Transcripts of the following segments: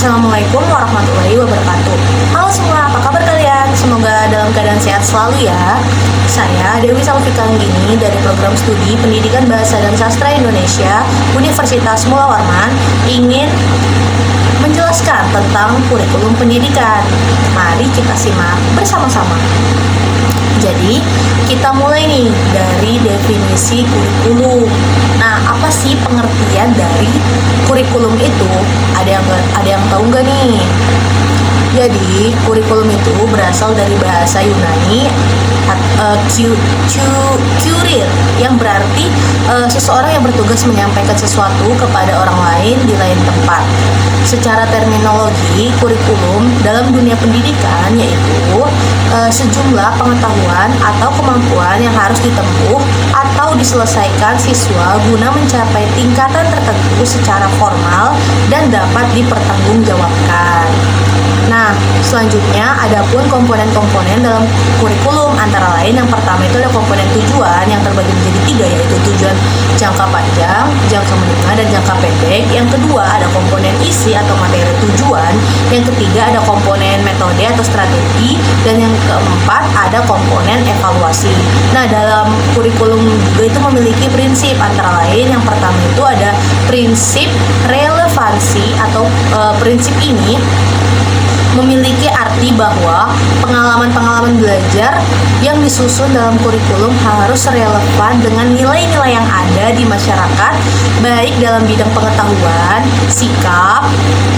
Assalamualaikum warahmatullahi wabarakatuh. Halo semua, apa kabar kalian? Semoga dalam keadaan sehat selalu ya. Saya Dewi Salvika Anggini dari Program Studi Pendidikan Bahasa dan Sastra Indonesia Universitas Mula Warman ingin menjelaskan tentang kurikulum pendidikan. Mari kita simak bersama-sama. Jadi, kita mulai nih dari definisi kurikulum. Nah, apa sih pengertian dari kurikulum itu? Ada yang tahu nggak nih? Jadi, kurikulum itu berasal dari bahasa Yunani kurir, yang berarti seseorang yang bertugas menyampaikan sesuatu kepada orang lain di lain tempat. Secara terminologi, kurikulum dalam dunia pendidikan yaitu sejumlah pengetahuan atau kemampuan yang harus ditempuh atau diselesaikan siswa guna mencapai tingkatan tertentu secara formal dan dapat dipertanggungjawabkan. Nah, selanjutnya adapun komponen-komponen dalam kurikulum antara lain yang pertama itu ada komponen tujuan yang terbagi menjadi 3, yaitu tujuan jangka panjang, jangka menengah, dan jangka pendek. Yang kedua ada komponen isi atau materi tujuan. Yang ketiga ada komponen metode atau strategi, dan yang keempat ada komponen evaluasi. Nah, dalam kurikulum juga itu memiliki prinsip antara lain yang pertama itu ada prinsip relevansi atau prinsip ini memiliki arti bahwa pengalaman-pengalaman belajar yang disusun dalam kurikulum harus relevan dengan nilai-nilai yang ada di masyarakat, baik dalam bidang pengetahuan, sikap,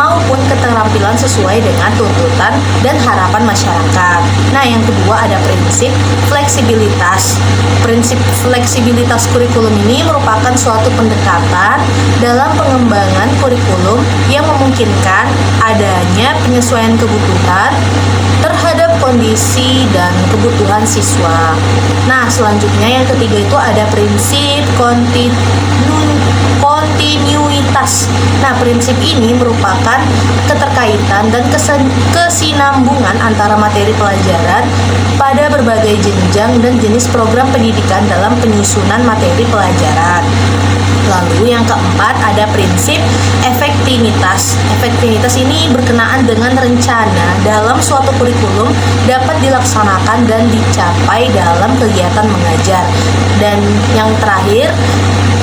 maupun keterampilan sesuai dengan tuntutan dan harapan masyarakat. Nah, yang kedua ada prinsip fleksibilitas. Prinsip fleksibilitas kurikulum ini merupakan suatu pendekatan dalam pengembangan kurikulum yang memungkinkan adanya penyesuaian kebutuhan terhadap kondisi dan kebutuhan siswa. Nah, selanjutnya yang ketiga itu ada prinsip kontinuitas. Nah, prinsip ini merupakan keterkaitan dan kesinambungan antara materi pelajaran pada berbagai jenjang dan jenis program pendidikan dalam penyusunan materi pelajaran. Lalu yang keempat ada prinsip efektivitas. Efektivitas ini berkenaan dengan rencana dalam suatu kurikulum dapat dilaksanakan dan dicapai dalam kegiatan mengajar. Dan yang terakhir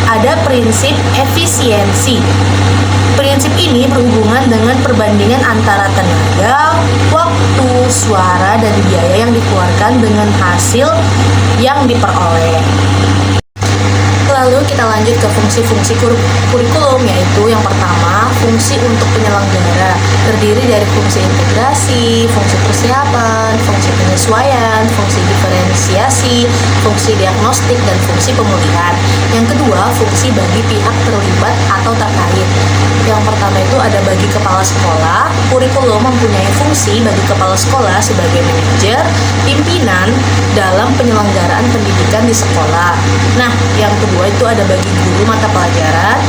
ada prinsip efisiensi. Prinsip ini berhubungan dengan perbandingan antara tenaga, waktu, suara, dan biaya yang dikeluarkan dengan hasil yang diperoleh. Lalu kita lanjut ke fungsi-fungsi kurikulum, yaitu yang pertama fungsi untuk penyelenggara, terdiri dari fungsi integrasi, fungsi persiapan, fungsi penyesuaian, fungsi diferensiasi, fungsi diagnostik, dan fungsi pemulihan. Yang kedua fungsi bagi pihak terlibat atau terkait. Yang pertama itu ada bagi kepala sekolah. Kurikulum mempunyai fungsi bagi kepala sekolah sebagai manajer pimpinan dalam penyelenggaraan pendidikan di sekolah. Nah, yang kedua itu ada bagi guru mata pelajaran.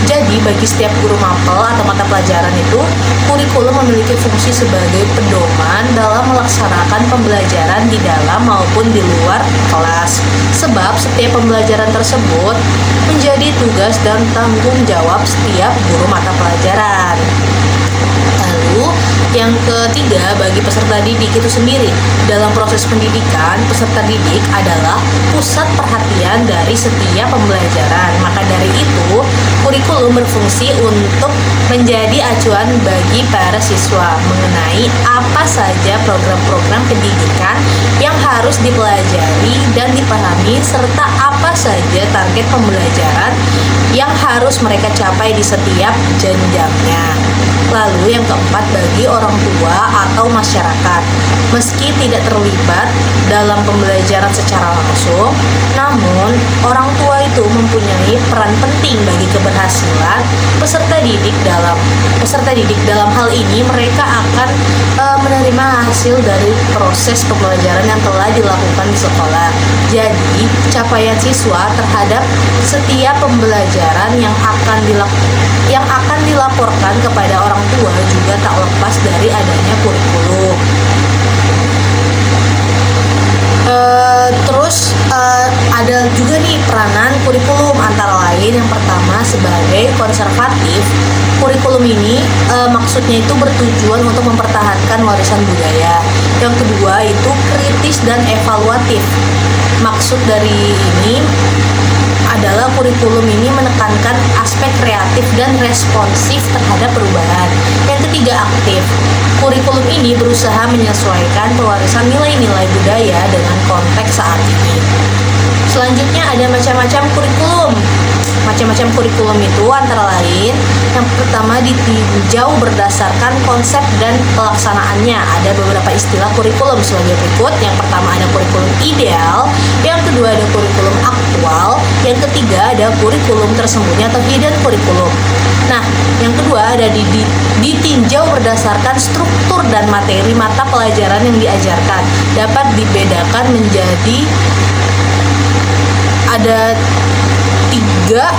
Jadi bagi setiap guru mapel atau mata pelajaran itu, kurikulum memiliki fungsi sebagai pedoman dalam melaksanakan pembelajaran di dalam maupun di luar kelas. Sebab setiap pembelajaran tersebut menjadi tugas dan tanggung jawab setiap guru mata pelajaran. Lalu yang ketiga bagi peserta didik itu sendiri. Dalam proses pendidikan, peserta didik adalah pusat perhatian dari setiap pembelajaran. Maka dari itu, kurikulum berfungsi untuk menjadi acuan bagi para siswa mengenai apa saja program-program pendidikan yang harus dipelajari dan dipahami, serta apa saja target pembelajaran yang harus mereka capai di setiap jenjangnya. Lalu yang keempat bagi orang tua atau masyarakat. Meski tidak terlibat dalam pembelajaran secara langsung, namun orang tua itu mempunyai peran penting bagi keberhasilan peserta didik. Dalam hal ini mereka akan menerima hasil dari proses pembelajaran yang telah dilakukan di sekolah. Jadi, capaian siswa terhadap setiap pembelajaran yang akan dilaporkan kepada orang tua juga tak lepas dari adanya kurikulum. Ada juga nih peranan kurikulum, antara lain yang pertama sebagai konservatif. Kurikulum ini maksudnya itu bertujuan untuk mempertahankan warisan budaya. Yang kedua itu kritis dan evaluatif. Maksud dari ini adalah kurikulum ini menekankan aspek kreatif dan responsif terhadap perubahan. Yang ketiga aktif. Kurikulum ini berusaha menyesuaikan pewarisan nilai-nilai budaya dengan konteks saat ini. Selanjutnya ada macam-macam kurikulum. Macam-macam kurikulum itu antara lain yang pertama ditinjau berdasarkan konsep dan pelaksanaannya. Ada beberapa istilah kurikulum sebagai berikut. Yang pertama ada kurikulum ideal, yang kedua ada kurikulum aktual, yang ketiga ada kurikulum tersembunyi atau hidden kurikulum. Nah, yang kedua ada ditinjau berdasarkan struktur dan materi mata pelajaran yang diajarkan. Dapat dibedakan menjadi ada 3.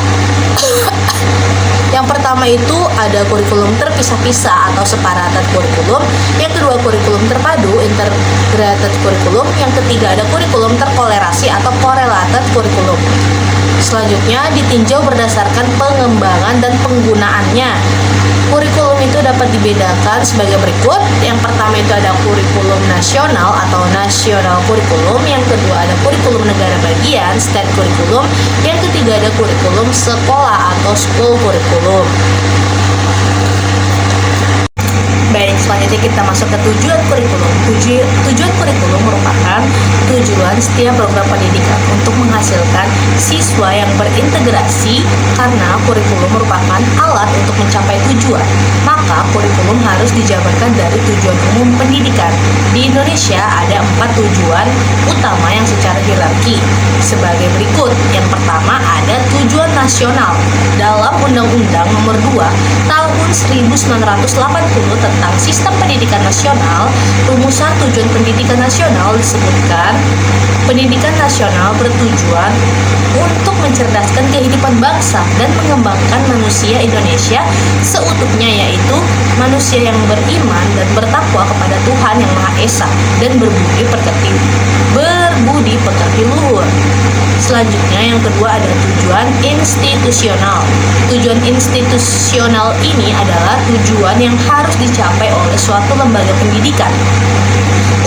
Yang pertama itu ada kurikulum terpisah-pisah atau separated kurikulum. Yang kedua kurikulum terpadu, integrated kurikulum. Yang ketiga ada kurikulum terkolerasi atau correlated kurikulum. Selanjutnya ditinjau berdasarkan pengembangan dan penggunaannya. Kurikulum itu dapat dibedakan sebagai berikut. Yang pertama itu ada kurikulum nasional atau national kurikulum. Yang kedua ada kurikulum negara bagian, state kurikulum. Yang ketiga ada kurikulum sekolah atau school kurikulum. Baik, selanjutnya kita masuk ke tujuan kurikulum. Tujuan kurikulum merupakan tujuan setiap program pendidikan untuk menghasilkan siswa yang berintegrasi. Karena kurikulum merupakan alat untuk mencapai tujuan, maka kurikulum harus dijabarkan dari tujuan umum pendidikan. Di Indonesia ada 4 tujuan utama yang secara hierarki sebagai berikut. Yang pertama ada tujuan nasional. Dalam Undang-Undang Nomor 2 Tahun 1980 tentang Sistem Pendidikan Nasional, rumusan tujuan pendidikan nasional disebutkan, pendidikan nasional bertujuan untuk mencerdaskan kehidupan bangsa dan mengembangkan manusia Indonesia seutuhnya, yaitu manusia yang beriman dan bertakwa kepada Tuhan Yang Maha Esa dan berbudi pekerti luhur. Selanjutnya yang kedua ada tujuan institusional. Tujuan institusional ini adalah tujuan yang harus dicapai oleh suatu lembaga pendidikan.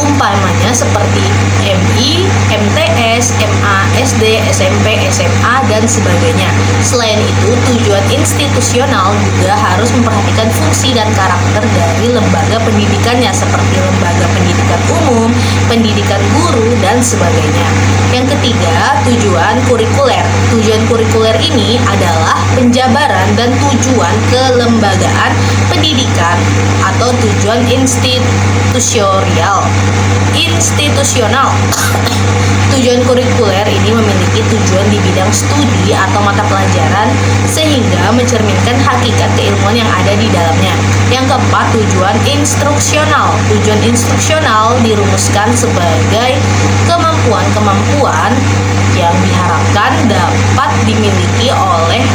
Umpamanya seperti MI, MTS, MA, SD, SMP, SMA, dan sebagainya. Selain itu, tujuan institusional juga harus memperhatikan fungsi dan karakter dari lembaga pendidikannya seperti lembaga pendidikan umum, pendidikan guru, dan sebagainya. Yang ketiga, tujuan kurikuler. Tujuan kurikuler ini adalah penjabaran dan tujuan kelembagaan pendidikan atau tujuan institusional. Tujuan kurikuler ini memiliki tujuan di bidang studi atau mata pelajaran sehingga mencerminkan hakikat keilmuan yang ada di dalamnya. Yang keempat, tujuan instruksional. Tujuan instruksional dirumuskan sebagai kemampuan-kemampuan yang diharapkan dapat dimiliki oleh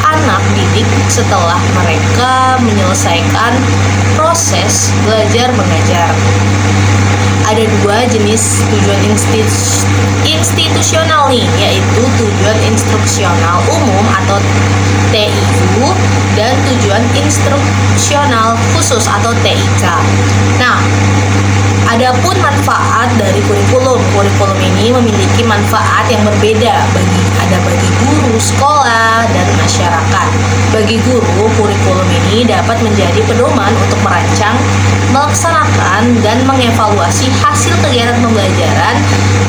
anak didik setelah mereka menyelesaikan proses belajar mengajar. Ada 2 jenis tujuan institusional nih, yaitu tujuan instruksional umum atau TIU dan tujuan instruksional khusus atau TIK. Nah, adapun manfaat dari kurikulum. Kurikulum ini memiliki manfaat yang berbeda bagi guru, sekolah, dan masyarakat. Bagi guru, kurikulum ini dapat menjadi pedoman untuk merancang, melaksanakan, dan mengevaluasi hasil kegiatan pembelajaran,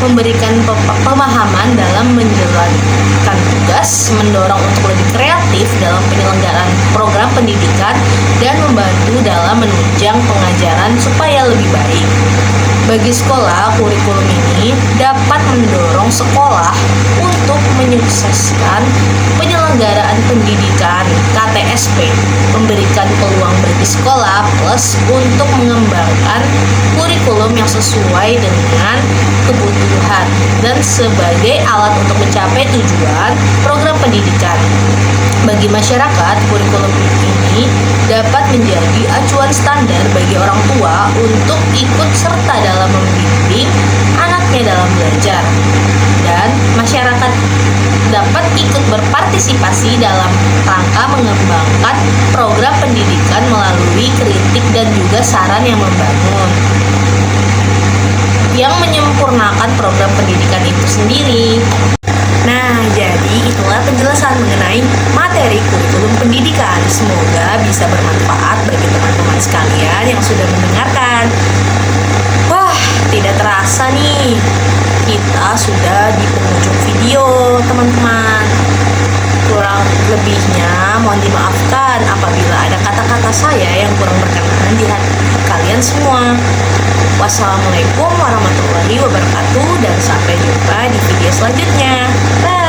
memberikan pemahaman dalam menjalankan tugas, mendorong untuk lebih kreatif dalam penyelenggaraan program pendidikan, dan membantu dalam menunjang pengajaran supaya lebih baik. Bagi sekolah, kurikulum ini dapat mendorong sekolah untuk menyukseskan penyelenggaraan pendidikan KTSP, memberikan peluang bagi sekolah plus untuk mengembangkan kurikulum yang sesuai dengan kebutuhan dan sebagai alat untuk mencapai tujuan program pendidikan. Bagi masyarakat, kurikulum ini dapat menjadi acuan standar bagi orang tua untuk ikut serta dalam membimbing anaknya dalam belajar. Dan masyarakat dapat ikut berpartisipasi dalam rangka mengembangkan program pendidikan melalui kritik dan juga saran yang membangun, yang menyempurnakan program pendidikan itu sendiri. Nah, jadi itulah penjelasan mengenai materi kurikulum pendidikan. Semoga bisa bermanfaat bagi teman-teman sekalian yang sudah mendengarkan. Wah, tidak terasa nih, kita sudah di penghujung video, teman-teman. Kurang lebihnya mohon dimaafkan apabila ada kata-kata saya yang kurang berkenan di hati kalian semua. Wassalamualaikum warahmatullahi wabarakatuh dan sampai jumpa di video selanjutnya. Bye.